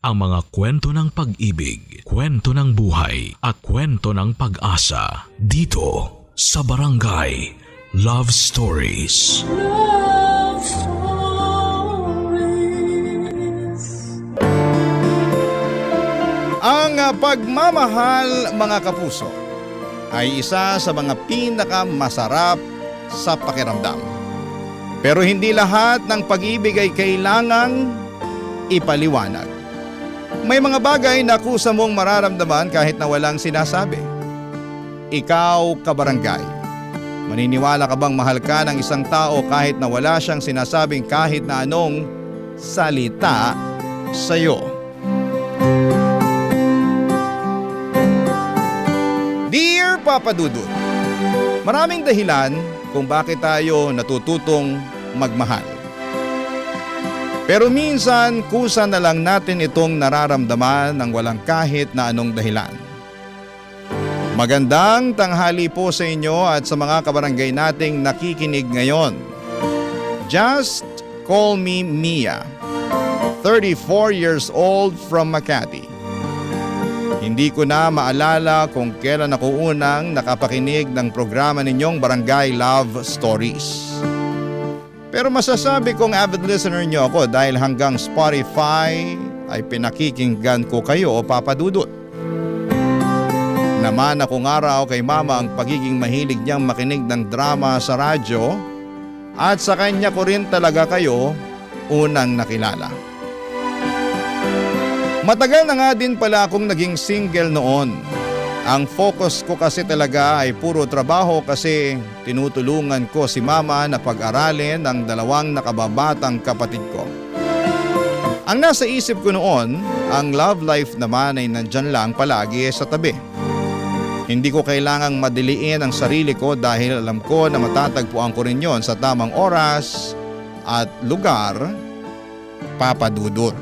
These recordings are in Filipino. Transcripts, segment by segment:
ang mga kwento ng pag-ibig, kwento ng buhay at kwento ng pag-asa dito sa Barangay Love Stories. Love Stories. Ang pagmamahal, mga kapuso, ay isa sa mga pinakamasarap sa pakiramdam. Pero hindi lahat ng pag-ibig ay kailangang ipaliwanag. May mga bagay na kusa mong mararamdaman kahit na walang sinasabi. Ikaw, kabarangay, maniniwala ka bang mahal ka ng isang tao kahit na wala siyang sinasabing kahit na anong salita sa'yo? Dear Papa Dudut, maraming dahilan kung bakit tayo natututong magmahal. Pero minsan, kusa na lang natin itong nararamdaman ng walang kahit na anong dahilan. Magandang tanghali po sa inyo at sa mga kabarangay nating nakikinig ngayon. Just call me Mia, 34 years old from Makati. Hindi ko na maalala kung kailan ako unang nakapakinig ng programa ninyong Barangay Love Stories. Pero masasabi kong avid listener niyo ako dahil hanggang Spotify ay pinakikinggan ko kayo, Papa Dudut. Naman akong araw kay Mama ang pagiging mahilig niyang makinig ng drama sa radyo at sa kanya ko rin talaga kayo unang nakilala. Matagal na nga din pala akong naging single noon. Ang focus ko kasi talaga ay puro trabaho kasi tinutulungan ko si Mama na pag-aralin ang dalawang nakababatang kapatid ko. Ang nasa isip ko noon, ang love life naman ay nandyan lang palagi sa tabi. Hindi ko kailangang madiliin ang sarili ko dahil alam ko na matatagpuan ko rin yon sa tamang oras at lugar, Papa Dudut.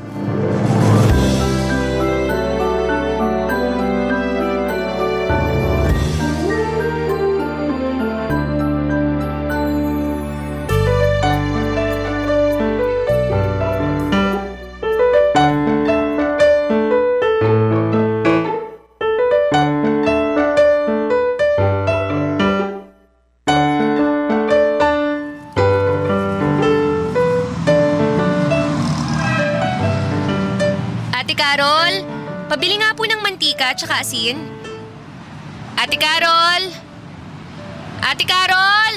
Carol, pabili nga po ng mantika at saka asin. Ate Carol! Ate Carol!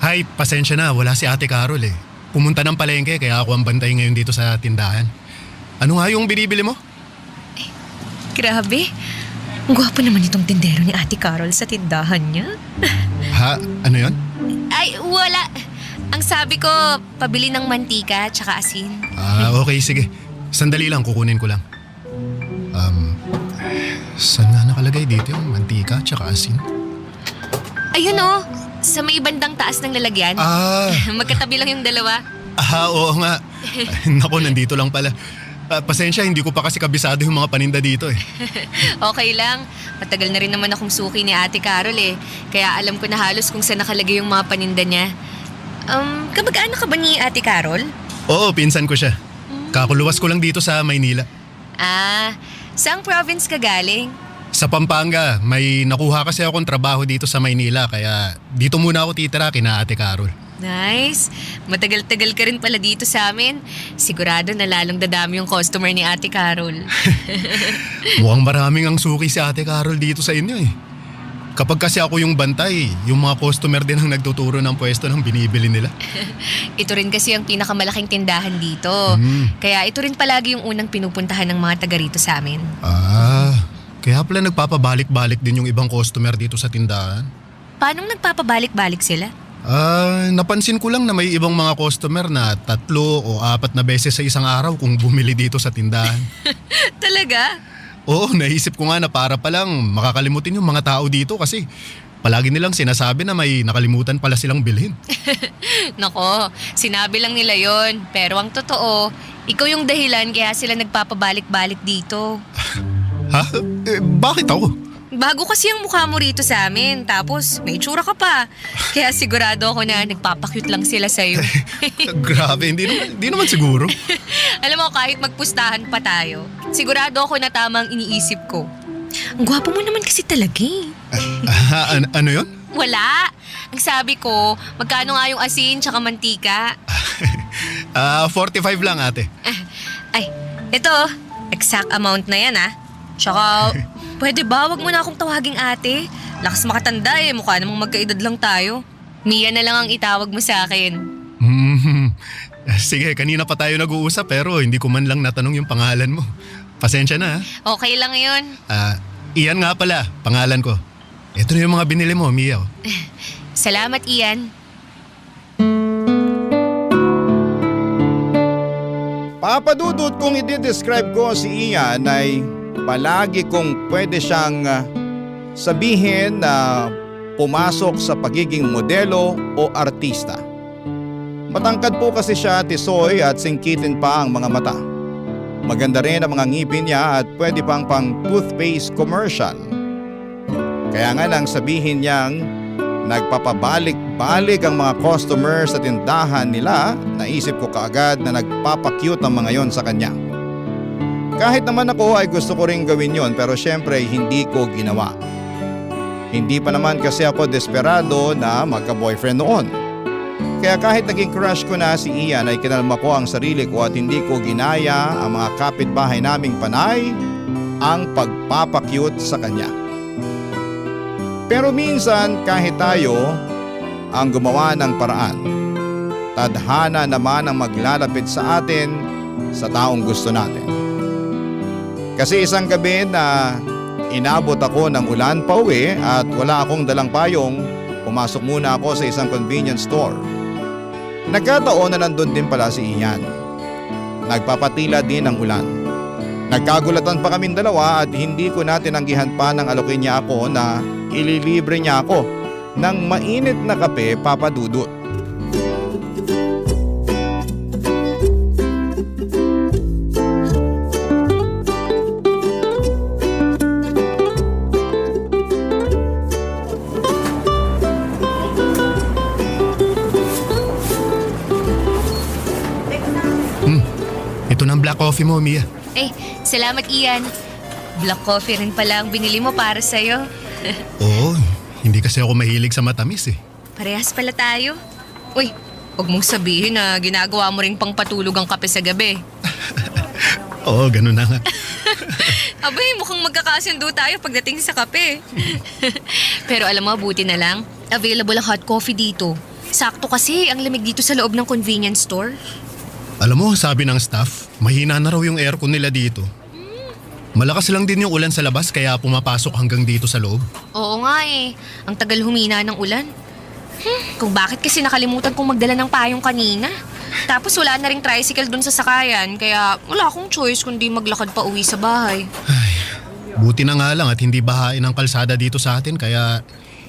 Hi, pasensya na. Wala si Ate Carol eh. Pumunta ng palengke kaya ako ang bantay ngayon dito sa tindahan. Ano nga yung binibili mo? Grabe. Ang gwapo naman itong tindero ni Ate Carol sa tindahan niya. Ha? Ano yon? Ay, wala. Ang sabi ko, pabili ng mantika at saka asin. Okay, sige. Sandali lang, kukunin ko lang. Saan nga nakalagay dito yung mantika at saka asin? Ayun oh, sa may bandang taas ng lalagyan. Magkatabi lang yung dalawa. Oo nga. Naku, nandito lang pala. Pasensya, hindi ko pa kasi kabisado yung mga paninda dito eh. Okay lang. Matagal na rin naman akong suki ni Ate Carol eh. Kaya alam ko na halos kung saan nakalagay yung mga paninda niya. Kamag-anak ka ba ni Ate Carol? Oo, pinsan ko siya. Kakuluwas ko lang dito sa Maynila. Saang province ka galing? Sa Pampanga, may nakuha kasi akong trabaho dito sa Maynila kaya dito muna ako titira kina Ate Carol. Nice. Matagal-tagal ka rin pala dito sa amin. Sigurado na lalong dadami yung customer ni Ate Carol. Mukhang maraming ang suki si Ate Carol dito sa inyo eh. Kapag kasi ako yung bantay, yung mga customer din ang nagtuturo ng pwesto ng binibili nila. Ito rin kasi ang pinakamalaking tindahan dito. Kaya ito rin palagi yung unang pinupuntahan ng mga taga rito sa amin. Kaya pala nagpapabalik-balik din yung ibang customer dito sa tindahan. Paano nagpapabalik-balik sila? Napansin ko lang na may ibang mga customer na 3 o 4 na beses sa isang araw kung bumili dito sa tindahan. Talaga? Oo, naisip ko nga na para palang makakalimutin yung mga tao dito kasi palagi nilang sinasabi na may nakalimutan pala silang bilhin. Nako, sinabi lang nila yon. Pero ang totoo, ikaw yung dahilan kaya sila nagpapabalik-balik dito. Ha? Bakit ako? Bago kasi ang mukha mo rito sa amin, tapos may tsura ka pa. Kaya sigurado ako na nagpapakyut lang sila sa'yo. Grabe, hindi naman siguro. Alam mo, kahit magpustahan pa tayo, sigurado ako na tamang iniisip ko. Ang gwapo mo naman kasi talaga eh. Ano yun? Wala. Ang sabi ko, magkano nga yung asin tsaka mantika? 45 lang ate. Ay, ito, exact amount na yan ah. Tsaka, pwede ba wag mo na akong tawaging ate? Lakas makatanda eh, mukha namang magkaedad lang tayo. Mia na lang ang itawag mo sa akin. Sige, kanina pa tayo nag-uusap pero hindi ko man lang natanong yung pangalan mo. Pasensya na ha. Okay lang yun. Ian nga pala, pangalan ko. Ito na yung mga binili mo, Mia. Salamat, Ian. Papadudot kung i-describe ko si Ian ay palagi kong pwede siyang sabihin na pumasok sa pagiging modelo o artista. Matangkad po kasi siya, tisoy at singkitin pa ang mga mata. Maganda rin ang mga ngipin niya at pwede pang toothpaste commercial. Kaya nga nang sabihin niyang nagpapabalik-balik ang mga customer sa tindahan nila, naisip ko kaagad na nagpapakyut ang mga yon sa kanya. Kahit naman ako ay gusto ko ring gawin yon pero syempre hindi ko ginawa. Hindi pa naman kasi ako desperado na magka-boyfriend noon. Kaya kahit naging crush ko na si Ian ay kinalma ko ang sarili ko at hindi ko ginaya ang mga kapitbahay naming panay ang pagpapakyut sa kanya. Pero minsan kahit tayo ang gumawa ng paraan, tadhana naman ang maglalapit sa atin sa taong gusto natin. Kasi isang gabi na inabot ako ng ulan pauwi at wala akong dalang payong, pumasok muna ako sa isang convenience store. Nagkataon na nandun din pala si Ian. Nagpapatila din ang ulan. Nagkagulatan pa kaming dalawa at hindi ko na tinanggihan pa nang alokin niya ako na ililibre niya ako ng mainit na kape, Papa Dudut. Ito na ang black coffee mo, Mia. Salamat, Ian. Black coffee rin pala ang binili mo para sa'yo. Oo, hindi kasi ako mahilig sa matamis eh. Parehas pala tayo. Uy, huwag mong sabihin na ginagawa mo ring pangpatulog ang kape sa gabi. Oo, ganun na nga. Abay, mukhang magkakasundo tayo pagdating sa kape. Pero alam mo, buti na lang, available ang hot coffee dito. Sakto kasi ang lamig dito sa loob ng convenience store. Alam mo, sabi ng staff, mahina na raw yung aircon nila dito. Malakas lang din yung ulan sa labas kaya pumapasok hanggang dito sa loob. Oo nga eh, ang tagal humina ng ulan. Kung bakit kasi nakalimutan kong magdala ng payong kanina. Tapos wala na ring tricycle dun sa sakayan kaya wala akong choice kundi maglakad pa uwi sa bahay. Ay, buti na nga lang at hindi bahain ang kalsada dito sa atin kaya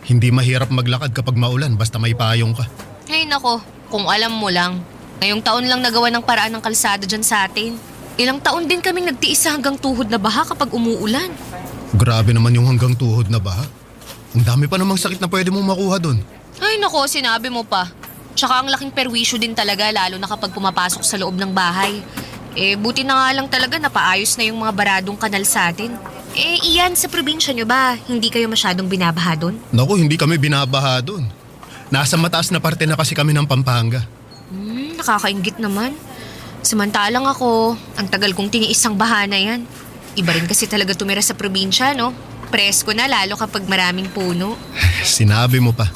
hindi mahirap maglakad kapag maulan basta may payong ka. Ay nako, kung alam mo lang. Ngayong taon lang nagawa ng paraan ng kalsada dyan sa atin. Ilang taon din kaming nagtiis sa hanggang tuhod na baha kapag umuulan. Grabe naman yung hanggang tuhod na baha. Ang dami pa namang sakit na pwede mong makuha doon. Ay nako, sinabi mo pa. Tsaka ang laking perwisyo din talaga lalo na kapag pumapasok sa loob ng bahay. Buti na nga lang talaga napaayos na yung mga baradong kanal sa atin. Iyan, sa probinsya nyo ba, hindi kayo masyadong binabaha doon? Naku, hindi kami binabaha doon. Nasa mataas na parte na kasi kami ng Pampanga. Nakakaingit naman. Samantalang ako, ang tagal kong tiniis ang baha na yan. Iba rin kasi talaga tumira sa probinsya, no? Presko na lalo kapag maraming puno. Sinabi mo pa.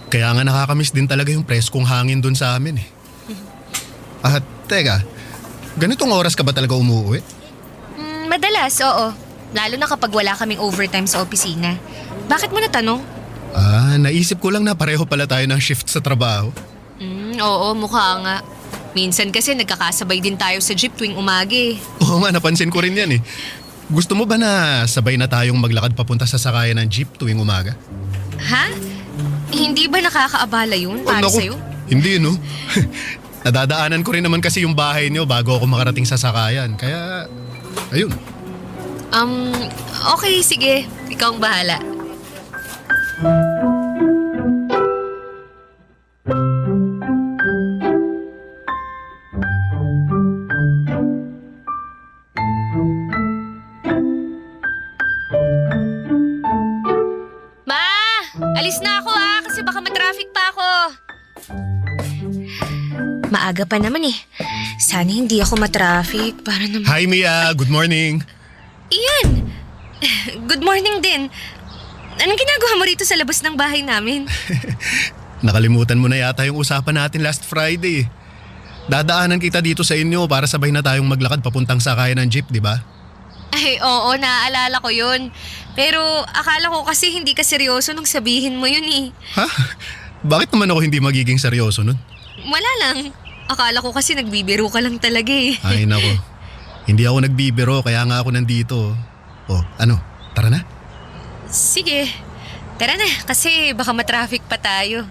Kaya nga nakakamiss din talaga yung preskong hangin doon sa amin eh. At teka, ganitong oras ka ba talaga umuwi? Madalas, oo. Lalo na kapag wala kaming overtime sa opisina. Bakit mo natanong? Naisip ko lang na pareho pala tayo ng shift sa trabaho. Oo, mukha nga. Minsan kasi nagkakasabay din tayo sa jeep tuwing umagi. Oo nga, napansin ko rin yan eh. Gusto mo ba na sabay na tayong maglakad papunta sa sakayan ng jeep tuwing umaga? Ha? Hindi ba nakakaabala yun para naku, sa'yo? Hindi no. Nadadaanan ko rin naman kasi yung bahay niyo bago ako makarating sa sakayan. Kaya, ayun. Okay, sige. Ikaw ang bahala. Ma! Alis na ako kasi baka matraffic pa ako. Maaga pa naman eh. Sana hindi ako matraffic para naman... Hi Mia, good morning. Ian! Good morning din. Anong ginagawa mo rito sa labas ng bahay namin? Nakalimutan mo na yata yung usapan natin last Friday. Dadaanan kita dito sa inyo para sabay na tayong maglakad papuntang sakayan ng jeep, di ba? Ay, oo, naaalala ko yun. Pero akala ko kasi hindi ka seryoso nung sabihin mo yun eh. Ha? Bakit naman ako hindi magiging seryoso nun? Wala lang. Akala ko kasi nagbibiro ka lang talaga eh. Ay nako, hindi ako nagbibiro kaya nga ako nandito. Oh, ano, tara na? Sige, tara na kasi baka matraffic pa tayo.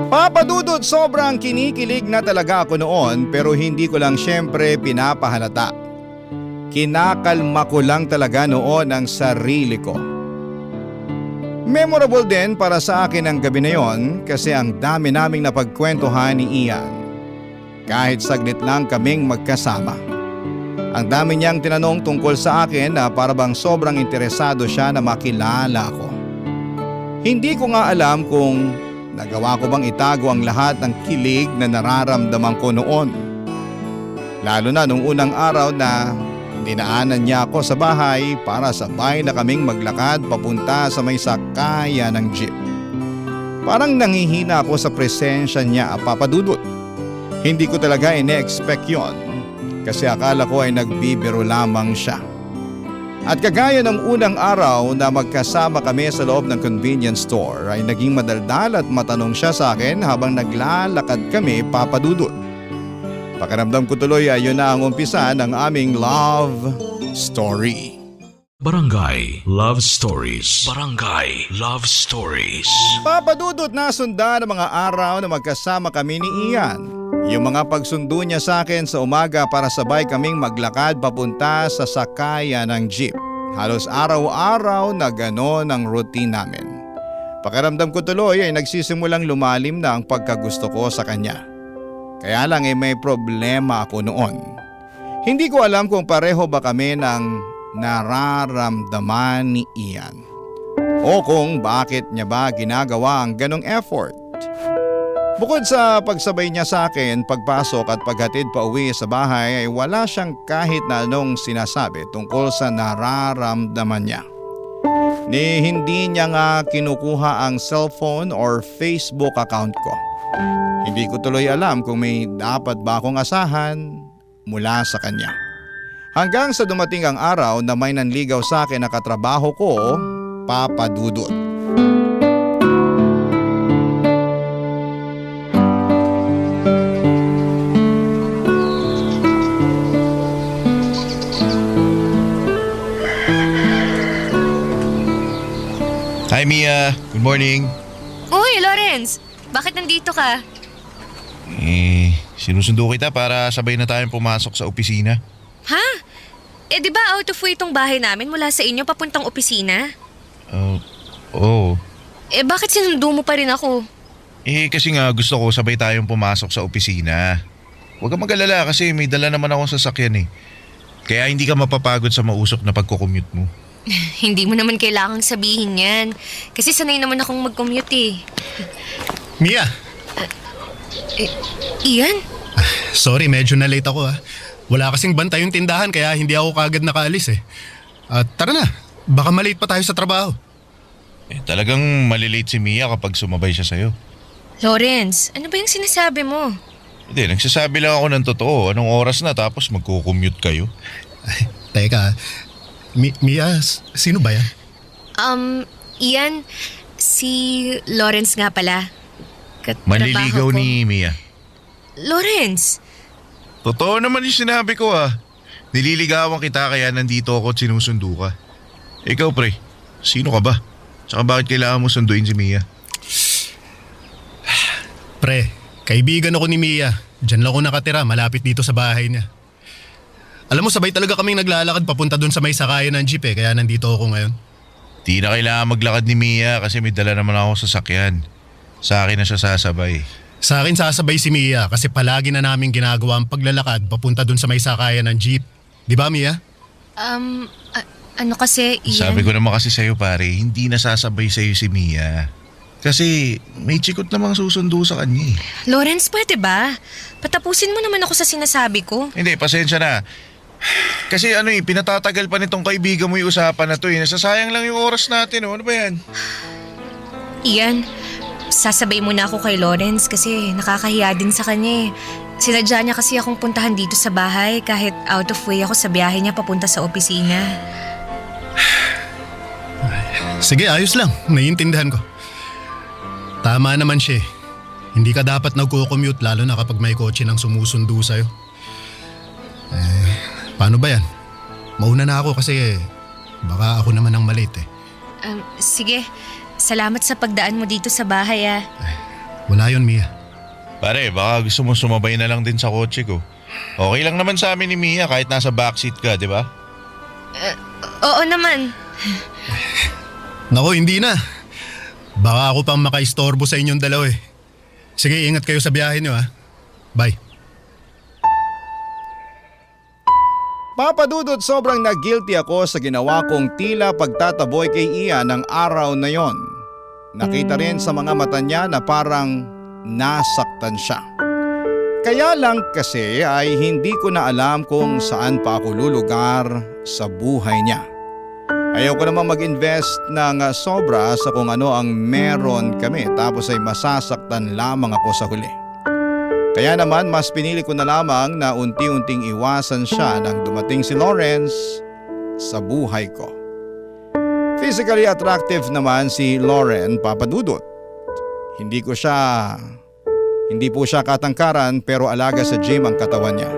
Papadudod, sobrang kinikilig na talaga ako noon pero hindi ko lang syempre pinapahalata. Kinakalma ko lang talaga noon ang sarili ko. Memorable din para sa akin ang gabi na yon kasi ang dami naming napagkwentuhan ni Ian. Kahit saglit lang kaming magkasama. Ang dami niyang tinanong tungkol sa akin na para bang sobrang interesado siya na makilala ko. Hindi ko nga alam kung nagawa ko bang itago ang lahat ng kilig na nararamdaman ko noon. Lalo na nung unang araw na dinaanan niya ako sa bahay para sabay na kaming maglakad papunta sa may sakayan ng jeep. Parang nanghihina ako sa presensya niya, Papadudot. Hindi ko talaga ine-expect yon kasi akala ko ay nagbibiro lamang siya. At kagaya ng unang araw na magkasama kami sa loob ng convenience store ay naging madaldal at matanong siya sa akin habang naglalakad kami, Papadudot. Pakiramdam ko tuloy ay yun na ang umpisa ng aming love story. Barangay Love Stories. Barangay Love Stories. Papadudot na sundan ang mga araw na magkasama kami ni Ian. Yung mga pagsundo niya sa akin sa umaga para sabay kaming maglakad papunta sa sakayan ng jeep. Halos araw-araw na gano'n ang routine namin. Pakiramdam ko tuloy ay nagsisimulang lumalim na ang pagkagusto ko sa kanya. Kaya lang may problema ako noon. Hindi ko alam kung pareho ba kami ng nararamdaman ni Ian. O kung bakit niya ba ginagawa ang ganong effort. Bukod sa pagsabay niya sa akin, pagpasok at paghatid pa uwi sa bahay ay wala siyang kahit na anong sinasabi tungkol sa nararamdaman niya. Ni hindi niya nga kinukuha ang cellphone or Facebook account ko. Hindi ko tuloy alam kung may dapat ba akong asahan mula sa kanya. Hanggang sa dumating ang araw na may nanligaw sa akin na katrabaho ko, Papadudot. Hi Mia, good morning. Uy, Lawrence! Bakit nandito ka? Sinusundo kita para sabay na tayong pumasok sa opisina. Ha? Di ba out of way itong bahay namin mula sa inyo papuntang opisina? Oo. Bakit sinundo mo pa rin ako? Kasi nga gusto ko sabay tayong pumasok sa opisina. Huwag kang mag-alala kasi may dala naman akong sasakyan eh. Kaya hindi ka mapapagod sa mausok na pagko-commute mo. Hindi mo naman kailangang sabihin yan. Kasi sanay naman akong mag-commute eh. Mia! Ian? Sorry, medyo na late ako Wala kasing bantay yung tindahan kaya hindi ako kagad nakaalis eh. Tara na, baka malate pa tayo sa trabaho. Talagang malilate si Mia kapag sumabay siya sa'yo. Lawrence, ano ba yung sinasabi mo? Hindi, nagsasabi lang ako ng totoo. Anong oras na tapos magko-commute kayo? Ay, teka, Mia, sino ba yan? Ian, si Lawrence nga pala. Katrabaho Manliligaw ko. ni Mia. Lawrence! Totoo naman yung sinabi ko Nililigawan kita kaya nandito ako at sinusundo ka. Ikaw pre, sino ka ba? Tsaka bakit kailangan mo sunduin si Mia? Pre, kaibigan ako ni Mia. Diyan lang ako nakatira, malapit dito sa bahay niya. Alam mo, sabay talaga kaming naglalakad papunta dun sa may sakayan ng jeep kaya nandito ako ngayon. Di na kailangan maglakad ni Mia kasi may dala naman ako sa sakyan. Sa akin na siya sasabay. Sa akin sasabay si Mia kasi palagi na namin ginagawa ang paglalakad papunta dun sa may sakayan ng jeep. Di ba, Mia? Ano kasi, Ian? Sabi ko naman kasi sa'yo pare, hindi na sasabay sa'yo si Mia. Kasi may chikot namang susundo sa kanya eh. Lawrence, pwede ba? Patapusin mo naman ako sa sinasabi ko. Hindi, pasensya na. Kasi pinatatagal pa nitong kaibigan mo yung usapan na to eh. Nasasayang lang yung oras natin. Ano ba yan? Ian, sasabay muna ako kay Lawrence kasi nakakahiya din sa kanya eh. Sinadya niya kasi akong puntahan dito sa bahay kahit out of way ako sa biyahe niya papunta sa opisina. Sige, ayos lang. Naiintindihan ko. Tama naman siya. Hindi ka dapat nagko-commute lalo na kapag may kotse nang sumusundo sa'yo. Paano ba yan? Mauna na ako kasi baka ako naman ang malate eh. Sige, salamat sa pagdaan mo dito sa bahay ah. Wala yun, Mia. Pare, baka gusto mo sumabay na lang din sa kotse ko. Okay lang naman sa amin ni Mia kahit nasa backseat ka, di ba? Oo naman. Nako, hindi na. Baka ako pang makaistorbo sa inyong dalawa eh. Sige, ingat kayo sa biyahe niyo ha. Bye. Papadudot, sobrang nag-guilty ako sa ginawa kong tila pagtataboy kay Ian ng araw na yon. Nakita rin sa mga mata niya na parang nasaktan siya. Kaya lang kasi ay hindi ko na alam kung saan pa ako lulugar sa buhay niya. Ayaw ko namang mag-invest ng sobra sa kung ano ang meron kami tapos ay masasaktan lamang ako sa huli. Kaya naman mas pinili ko na lamang na unti-unting iwasan siya nang dumating si Lawrence sa buhay ko. Physically attractive naman si Lauren, Papadudot. Hindi po siya katangkaran pero alaga sa gym ang katawan niya.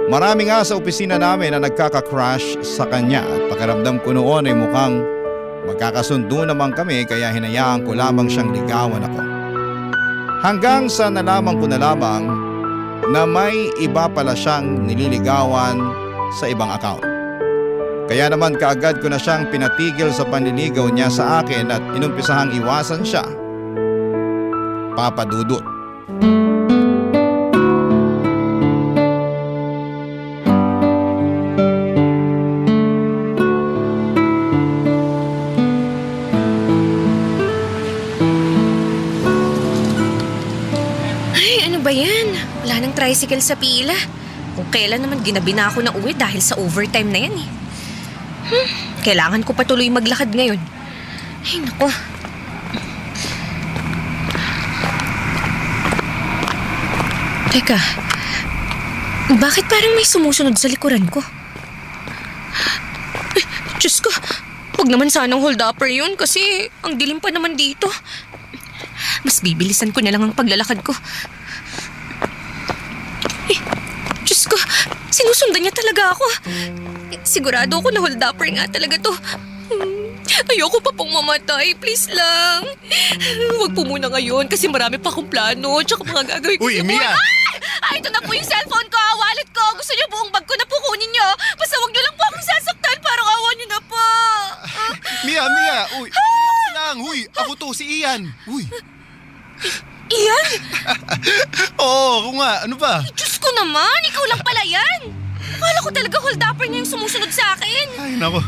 Marami nga sa opisina namin na nagkaka-crush sa kanya at pakiramdam ko noon ay mukhang magkakasundo naman kami kaya hinayaan ko lamang siyang ligawan ako. Hanggang sa nalaman ko na lamang na may iba pala siyang nililigawan sa ibang account. Kaya naman kaagad ko na siyang pinatigil sa panliligaw niya sa akin at inumpisahang iwasan siya. Papadudot. Ano ba yan? Wala nang tricycle sa pila. Kung kailan naman ginabi na ako na uwi dahil sa overtime na yan eh. Kailangan ko patuloy maglakad ngayon. Ay, naku. Teka, bakit parang may sumusunod sa likuran ko? Ay, Diyos ko, huwag naman sanang hold-upper yun kasi ang dilim pa naman dito. Mas bibilisan ko na lang ang paglalakad ko. Eh, Diyos ko, sinusundan niya talaga ako. Sigurado ako na hold-upper nga talaga to. Ayoko pa pong mamatay, please lang. Huwag po muna ngayon kasi marami pa akong plano tsaka mga gagawin ko. Uy, Mia! Ay, ito na po yung cellphone ko, wallet ko. Gusto niyo buong bag ko na po kunin niyo. Basta huwag niyo lang po akong sasaktan, parang awa niyo na po. Mia! Uy! Relax lang! Uy! Ako to, si Ian! Uy! Iyan? Oo nga! Ano ba? Diyos ko naman, ikaw lang pala yan. Akala ko talaga hold-upper niya yung sumusunod sa akin. Ay, nako.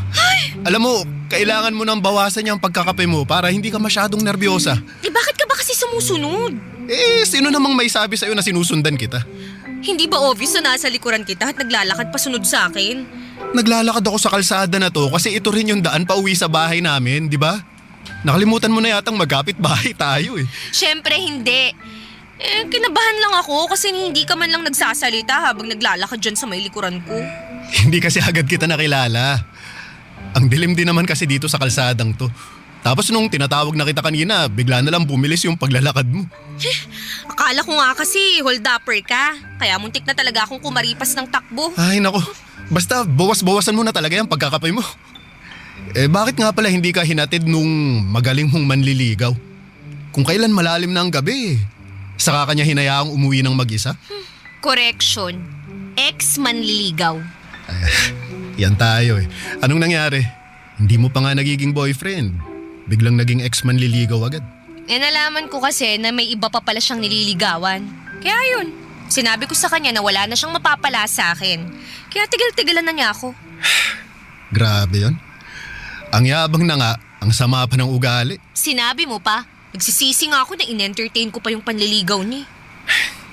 Alam mo, kailangan mo nang bawasan yung pagkakape mo para hindi ka masyadong nervyosa. Eh bakit ka ba kasi sumusunod? Sino namang may sabi sa'yo na sinusundan kita? Hindi ba obvious na nasa likuran kita at naglalakad pa sunod sa akin? Naglalakad ako sa kalsada na to kasi ito rin yung daan pa uwi sa bahay namin, di ba? Nakalimutan mo na yatang magkapit bahay tayo eh. Siyempre hindi. Kinabahan lang ako kasi hindi ka man lang nagsasalita habang naglalakad dyan sa may likuran ko. Hindi kasi agad kita nakilala. Ang dilim din naman kasi dito sa kalsadang to. Tapos nung tinatawag na kita kanina, bigla na lang bumilis yung paglalakad mo. Akala ko nga kasi hold-upper ka. Kaya muntik na talaga akong kumaripas ng takbo. Ay nako, basta bawas-bawasan mo na talaga yung pagkakape mo. Bakit nga pala hindi ka hinatid nung magaling mong manliligaw? Kung kailan malalim na ang gabi, Saka kanya hinayaang umuwi ng mag-isa? Correction. Ex-manliligaw. Yan tayo eh. Anong nangyari? Hindi mo pa nga nagiging boyfriend. Biglang naging ex-manliligaw agad. Nalaman ko kasi na may iba pa pala siyang nililigawan. Kaya yun, sinabi ko sa kanya na wala na siyang mapapala sa akin. Kaya tigil-tigilan na niya ako. Grabe yon. Ang yabang na nga, ang sama pa ng ugali. Sinabi mo pa, nagsisisi nga ako na in-entertain ko pa yung panliligaw ni.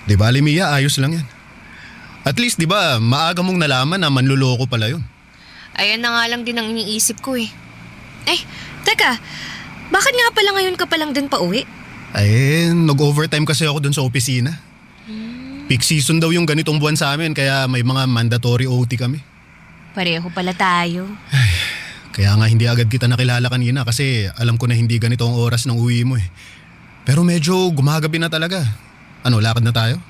Di ba, Mia, ayos lang yan. At least, di ba, maaga mong nalaman na manluloko pala yun. Ayan na nga lang din ang iniisip ko eh. Teka, bakit nga pala ngayon ka palang din pauwi? Ay, nag-overtime kasi ako dun sa opisina. Peak season daw yung ganitong buwan sa amin, kaya may mga mandatory OT kami. Pareho pala tayo. Kaya nga hindi agad kita nakilala kanina kasi alam ko na hindi ganito ang oras ng uwi mo eh. Pero medyo gumagabi na talaga. Ano, lakad na tayo?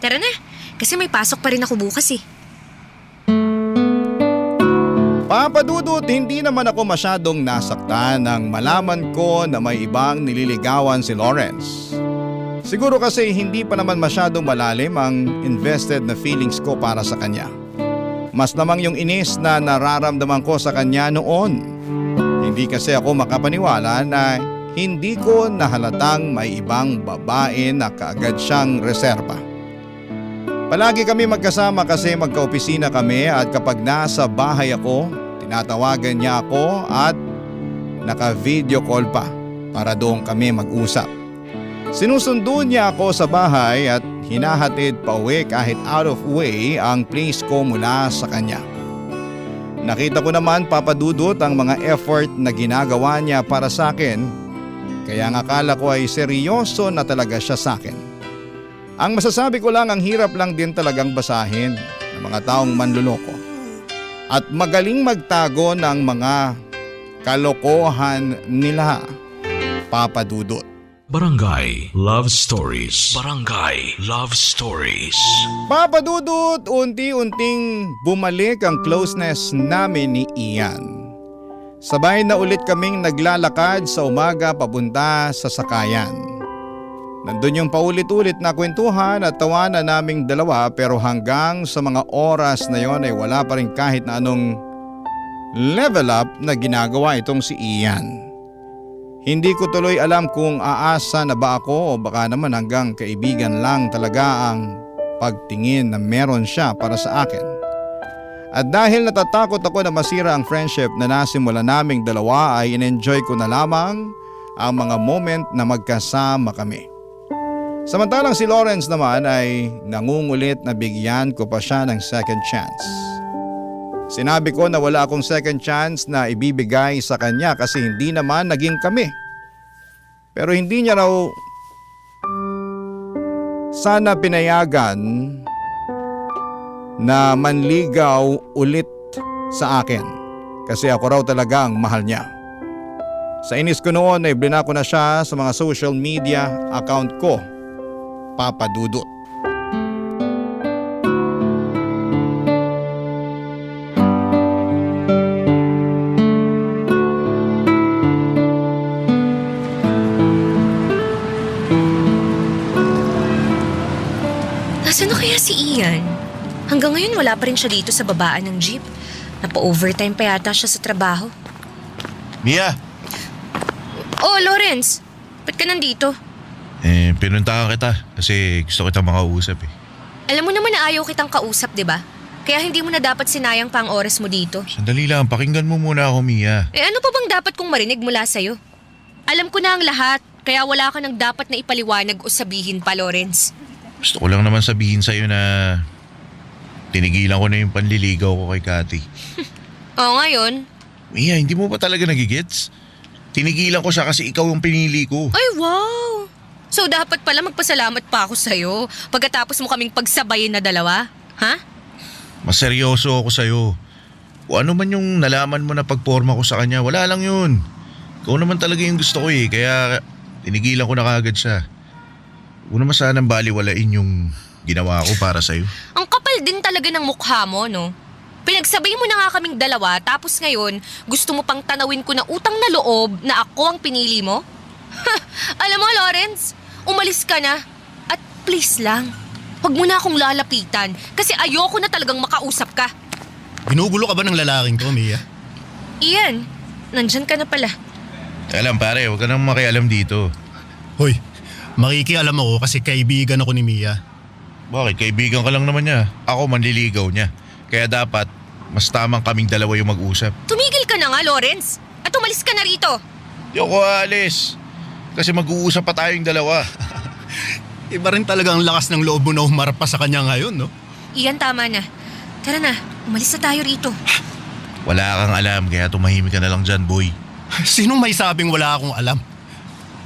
Tara na, kasi may pasok pa rin ako bukas eh. Papa Dudut, hindi naman ako masyadong nasaktan nang malaman ko na may ibang nililigawan si Lawrence. Siguro kasi hindi pa naman masyadong malalim ang invested na feelings ko para sa kanya. Mas namang yung inis na nararamdaman ko sa kanya noon. Hindi kasi ako makapaniwala na hindi ko nahalatang may ibang babae na kaagad siyang reserba. Palagi kami magkasama kasi magkaopisina kami at kapag nasa bahay ako, tinatawagan niya ako at naka-video call pa para doon kami mag-usap. Sinusundo niya ako sa bahay at hinahatid pa uwi kahit out of way ang place ko mula sa kanya. Nakita ko naman, Papa Dudut, ang mga effort na ginagawa niya para sa akin, kaya ang akala ko ay seryoso na talaga siya sa akin. Ang masasabi ko lang, ang hirap lang din talagang basahin ng mga taong manluloko at magaling magtago ng mga kalokohan nila, Papa Dudut. Barangay Love Stories. Barangay Love Stories. Papa Dudut, unti-unting bumalik ang closeness namin ni Ian. Sabay na ulit kaming naglalakad sa umaga papunta sa sakayan. Nandun yung paulit-ulit na kwentuhan at tawanan naming dalawa, pero hanggang sa mga oras na yon ay wala pa rin kahit na anong level up na ginagawa itong si Ian. Hindi ko tuloy alam kung aasa na ba ako o baka naman hanggang kaibigan lang talaga ang pagtingin na meron siya para sa akin. At dahil natatakot ako na masira ang friendship na nasimula naming dalawa, ay in-enjoy ko na lamang ang mga moment na magkasama kami. Samantalang si Lawrence naman ay nangungulit na bigyan ko pa siya ng second chance. Sinabi ko na wala akong second chance na ibibigay sa kanya kasi hindi naman naging kami. Pero hindi niya raw sana pinayagan na manligaw ulit sa akin kasi ako raw talaga ang mahal niya. Sa inis ko noon ay blinako na siya sa mga social media account ko, Papa Dudut. Nasaan na kaya si Ian? Hanggang ngayon wala pa rin siya dito sa babaan ng jeep. Napa-overtime pa yata siya sa trabaho. Mia! Oh, Lawrence! Ba't ka nandito? Pinuntahan kita kasi gusto kitang makausap eh. Alam mo naman na ayaw kitang kausap, di ba? Kaya hindi mo na dapat sinayang pa ang oras mo dito. Sandali lang, pakinggan mo muna ako, Mia. Ano pa bang dapat kong marinig mula sa'yo? Alam ko na ang lahat, kaya wala ka nang dapat na ipaliwanag o sabihin pa, Lawrence. Gusto ko lang naman sabihin sa'yo na tinigilan ko na yung panliligaw ko kay Cathy. Ngayon? Mia, hindi mo ba talaga nagigets? Tinigilan ko siya kasi ikaw yung pinili ko. Ay, wow! So dapat pala magpasalamat pa ako sa'yo pagkatapos mo kaming pagsabayin na dalawa? Ha? Mas seryoso ako sa'yo. Kung ano man yung nalaman mo na pagporma ko sa kanya, wala lang yun. Ikaw naman talaga yung gusto ko eh, kaya tinigilan ko na kagad siya. Huwag naman sanang baliwalain yung ginawa ko para sa'yo. Ang kapal din talaga ng mukha mo, no? Pinagsabay mo na nga kaming dalawa, tapos ngayon gusto mo pang tanawin ko na utang na loob na ako ang pinili mo? Alam mo, Lawrence, umalis ka na. At please lang. Huwag mo na akong lalapitan kasi ayoko na talagang makausap ka. Ginugulo ka ba ng lalaking to, Mia? Ian, nandyan ka na pala. Teka lang pare, huwag ka nang makialam dito. Hoy, makikialam ako kasi kaibigan ako ni Mia. Bakit? Kaibigan ka lang naman niya. Ako manliligaw niya. Kaya dapat, mas tamang kaming dalawa yung mag-usap. Tumigil ka na nga, Lawrence. At umalis ka na rito. Di ako aalis. Kasi mag-uusap pa tayong dalawa. Iba rin talaga ang lakas ng loob mo na humarap pa sa kanya ngayon, no? Ian, tama na. Tara na, umalis na tayo rito. Wala kang alam, kaya tumahimik ka na lang dyan, boy. Sinong may sabing wala akong alam?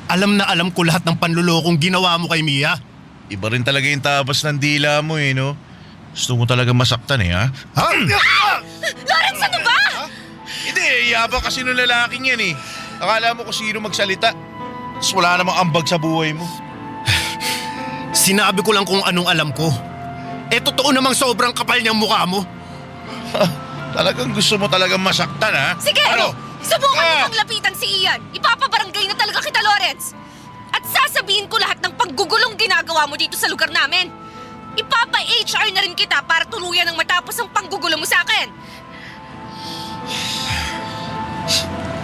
Alam na alam ko lahat ng panlulokong ginawa mo kay Mia. Iba rin talaga yung tabas ng dila mo eh, no? Gusto mo talaga masaktan eh, ha? Ha? Lawrence, ano ba? Hindi, yabang kasi nung lalaking yan eh. Akala mo kung sino magsalita. Tapos wala namang ambag sa buhay mo. Sinabi ko lang kung anong alam ko. Eh totoo namang sobrang kapal niyang mukha mo. Talagang gusto mo talagang masaktan, ha? Sige, Ano? subukan mo Ah! pang lapitan si Ian. Ipapabarangay na talaga kita, Lawrence. At sasabihin ko lahat ng paggugulong ginagawa mo dito sa lugar namin. Ipapa-HR na rin kita para tuluyan ng matapos ang panggugulo mo sa akin.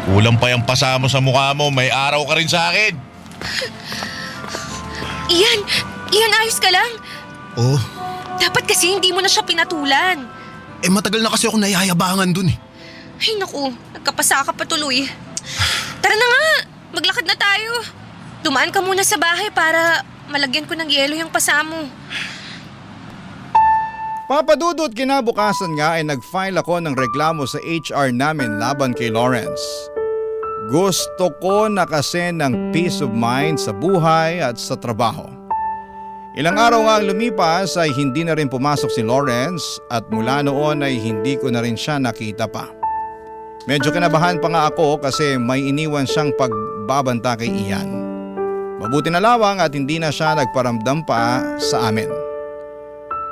Kulang pa yung pasa mo sa mukha mo, may araw ka rin sa akin. Ian, ayos ka lang. Oh, Dapat kasi hindi mo na siya pinatulan. eh matagal na kasi ako nayayabangan dun eh. Ay naku, nagkapasa ka pa tuloy. Tara na nga, maglakad na tayo. Dumaan ka muna sa bahay para malagyan ko ng yelo yung pasa mo. Papadudot kinabukasan nga ay nag-file ako ng reklamo sa HR namin laban kay Lawrence. Gusto ko na kasi ng peace of mind sa buhay at sa trabaho. Ilang araw nga ang lumipas ay hindi na rin pumasok si Lawrence at mula noon ay hindi ko na rin siya nakita pa. Medyo kinabahan pa nga ako kasi may iniwan siyang pagbabanta kay Ian. Mabuti na lawang at hindi na siya nagparamdam pa sa amin.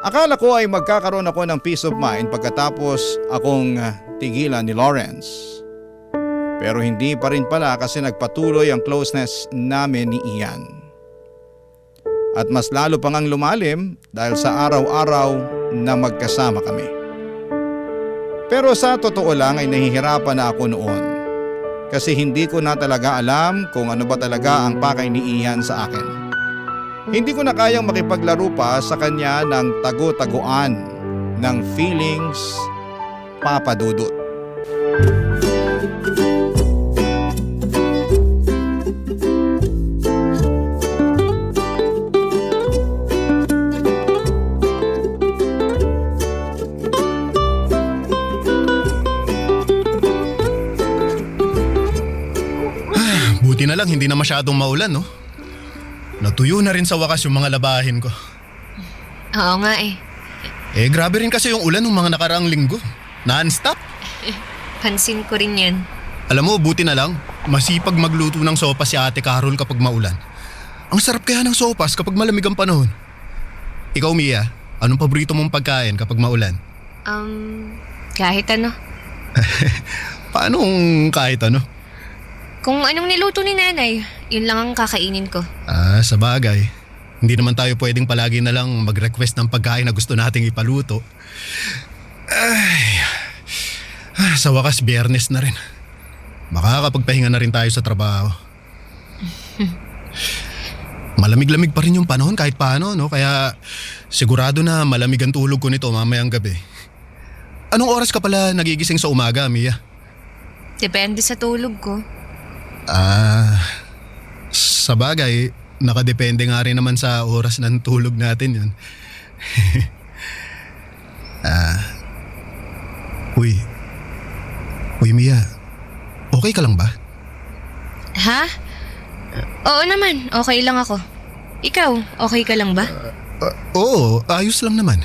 Akala ko ay magkakaroon ako ng peace of mind pagkatapos akong tigilan ni Lawrence. Pero hindi pa rin pala kasi nagpatuloy ang closeness namin ni Ian. At mas lalo pang ang lumalim dahil sa araw-araw na magkasama kami. Pero sa totoo lang ay nahihirapan na ako noon. Kasi hindi ko na talaga alam kung ano ba talaga ang pakay ni Ian sa akin. Hindi ko na kayang makipaglaro pa sa kanya ng tago-taguan ng feelings, Papa Dudut. Buti na lang hindi na masyadong maulan, no? Natuyo na rin sa wakas yung mga labahin ko. Oo nga eh. Eh grabe rin kasi yung ulan ng mga nakaraang linggo. Non-stop. Pansin ko rin yan. Alam mo, buti na lang, masipag magluto ng sopas si Ate Carol kapag maulan. Ang sarap kaya ng sopas kapag malamig ang panahon. Ikaw, Mia, anong paborito mong pagkain kapag maulan? Kahit ano. Paano kung kahit ano? Kung anong niluto ni nanay, yun lang ang kakainin ko. Sa bagay. Hindi naman tayo pwedeng palagi na lang mag-request ng pagkain na gusto nating ipaluto. Sa wakas, Biyernes na rin. Makakapagpahinga na rin tayo sa trabaho. Malamig-lamig pa rin yung panahon kahit paano, no? Kaya sigurado na malamig ang tulog ko nito mamayang gabi. Anong oras ka pala nagigising sa umaga, Mia? Depende sa tulog ko. Sa bagay, nakadepende nga rin naman sa oras ng tulog natin yun. Uy Mia, okay ka lang ba? Ha? Oo naman, okay lang ako. Ikaw, okay ka lang ba? Oo, ayos lang naman.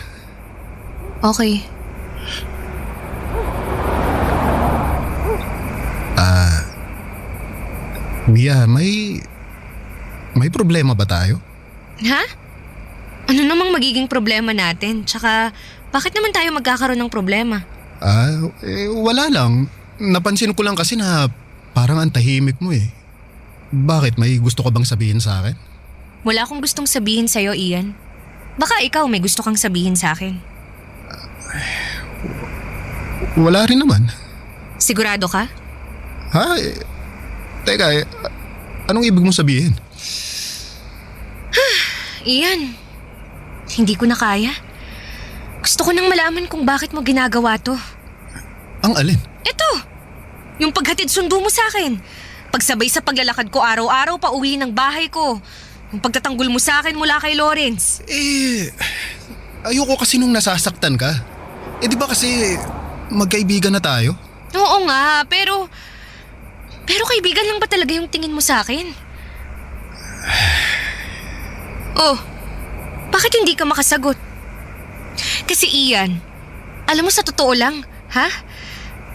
Okay. Mia, may problema ba tayo? Ha? Ano namang magiging problema natin? Tsaka, bakit naman tayo magkakaroon ng problema? Wala lang. Napansin ko lang kasi na parang ang tahimik mo eh. Bakit? May gusto ka bang sabihin sa akin? Wala akong gustong sabihin sa'yo, Ian. Baka ikaw may gusto kang sabihin sa akin. Wala rin naman. Sigurado ka? Ha? Teka, anong ibig mong sabihin? Ian, hindi ko na kaya. Gusto ko nang malaman kung bakit mo ginagawa to. Ang alin? Ito! Yung paghatid sundo mo sa akin. Pagsabay sa paglalakad ko araw-araw pa uwi ng bahay ko. Yung pagtatanggol mo sa akin mula kay Lawrence. Ayoko kasi nung nasasaktan ka. Di ba kasi magkaibigan na tayo? Oo nga, pero kaibigan lang ba talaga yung tingin mo sa akin? Oh, bakit hindi ka makasagot? Kasi Ian, alam mo sa totoo lang, ha?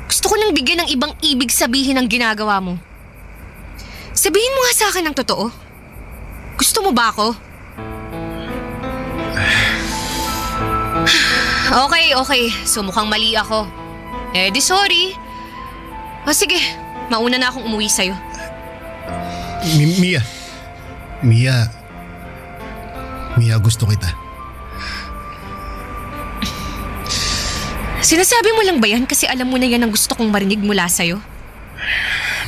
Gusto ko nang bigyan ng ibang ibig sabihin ang ginagawa mo. Sabihin mo nga sa akin ang totoo. Gusto mo ba ako? Okay. So mukhang mali ako. Di sorry. O sige, mauna na akong umuwi sa'yo. Mia, gusto kita. Sinasabi mo lang ba yan kasi alam mo na yan ang gusto kong marinig mula sa'yo?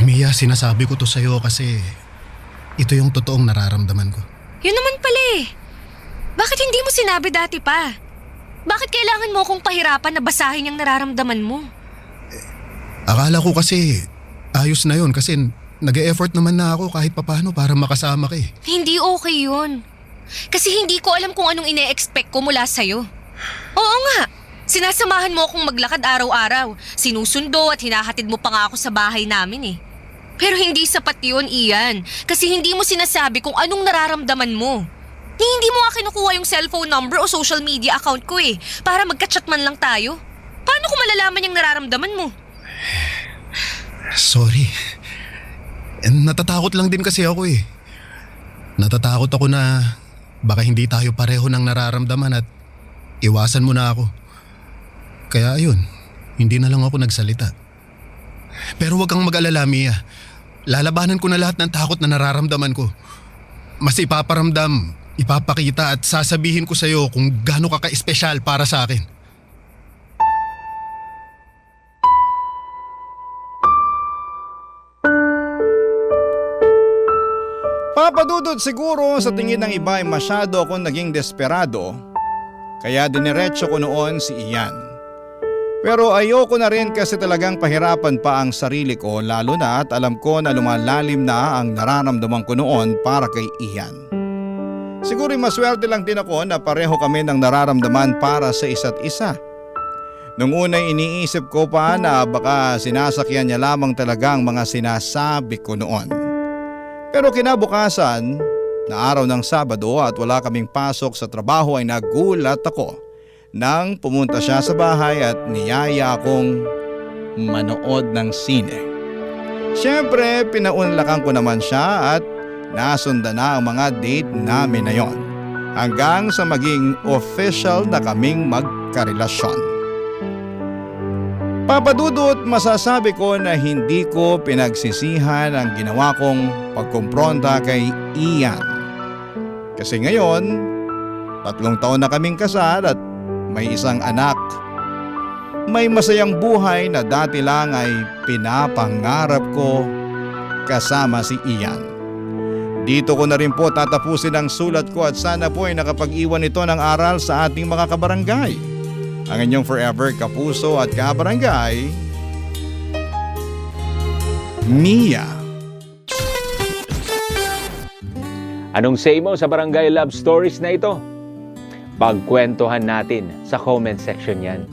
Mia, sinasabi ko to sa'yo kasi ito yung totoong nararamdaman ko. Yun naman pala eh. Bakit hindi mo sinabi dati pa? Bakit kailangan mo akong pahirapan na basahin yung nararamdaman mo? Akala ko kasi ayos na yun kasi nag-e-effort naman na ako kahit papano para makasama ka eh. Hindi okay yun. Kasi hindi ko alam kung anong ine-expect ko mula sa'yo. Oo nga, sinasamahan mo akong maglakad araw-araw. Sinusundo at hinahatid mo pa nga ako sa bahay namin eh. Pero hindi sapat yun, Ian. Kasi hindi mo sinasabi kung anong nararamdaman mo. Hindi mo nga kinukuha yung cellphone number o social media account ko eh. Para magka-chat man lang tayo. Paano ko malalaman yung nararamdaman mo? Sorry. Natatakot lang din kasi ako eh. Natatakot ako na baka hindi tayo pareho ng nararamdaman at iwasan mo na ako. Kaya ayun, hindi na lang ako nagsalita. Pero wag kang mag-alala, Mia. Lalabanan ko na lahat ng takot na nararamdaman ko. Mas ipaparamdam, ipapakita at sasabihin ko sa'yo kung gaano ka ka-espesyal para sa akin. Papadudod siguro sa tingin ng iba ay masyado akong naging desperado, kaya diniretso ko noon si Ian. Pero ayoko na rin kasi talagang pahirapan pa ang sarili ko, lalo na at alam ko na lumalalim na ang nararamdaman ko noon para kay Ian. Siguro maswerte lang din ako na pareho kami ng nararamdaman para sa isa't isa. Nung una'y iniisip ko pa na baka sinasakyan niya lamang talagang mga sinasabi ko noon. Pero kinabukasan, na araw ng Sabado at wala kaming pasok sa trabaho ay nagulat ako nang pumunta siya sa bahay at niyaya akong manood ng sine. Siyempre, pinaunlakan ko naman siya at nasundan na ang mga date namin na yon hanggang sa maging official na kaming magkarelasyon. Papadudot, masasabi ko na hindi ko pinagsisihan ang ginawa kong pagkumpronta kay Ian. Kasi ngayon, 3 taon na kaming kasal at may isang anak. May masayang buhay na dati lang ay pinapangarap ko kasama si Ian. Dito ko na rin po tatapusin ang sulat ko at sana po ay nakapag-iwan ito ng aral sa ating mga kabarangay. Ang inyong forever kapuso at kabarangay, Mia. Anong say mo sa Barangay Love Stories na ito? Pagkwentuhan natin sa comment section yan.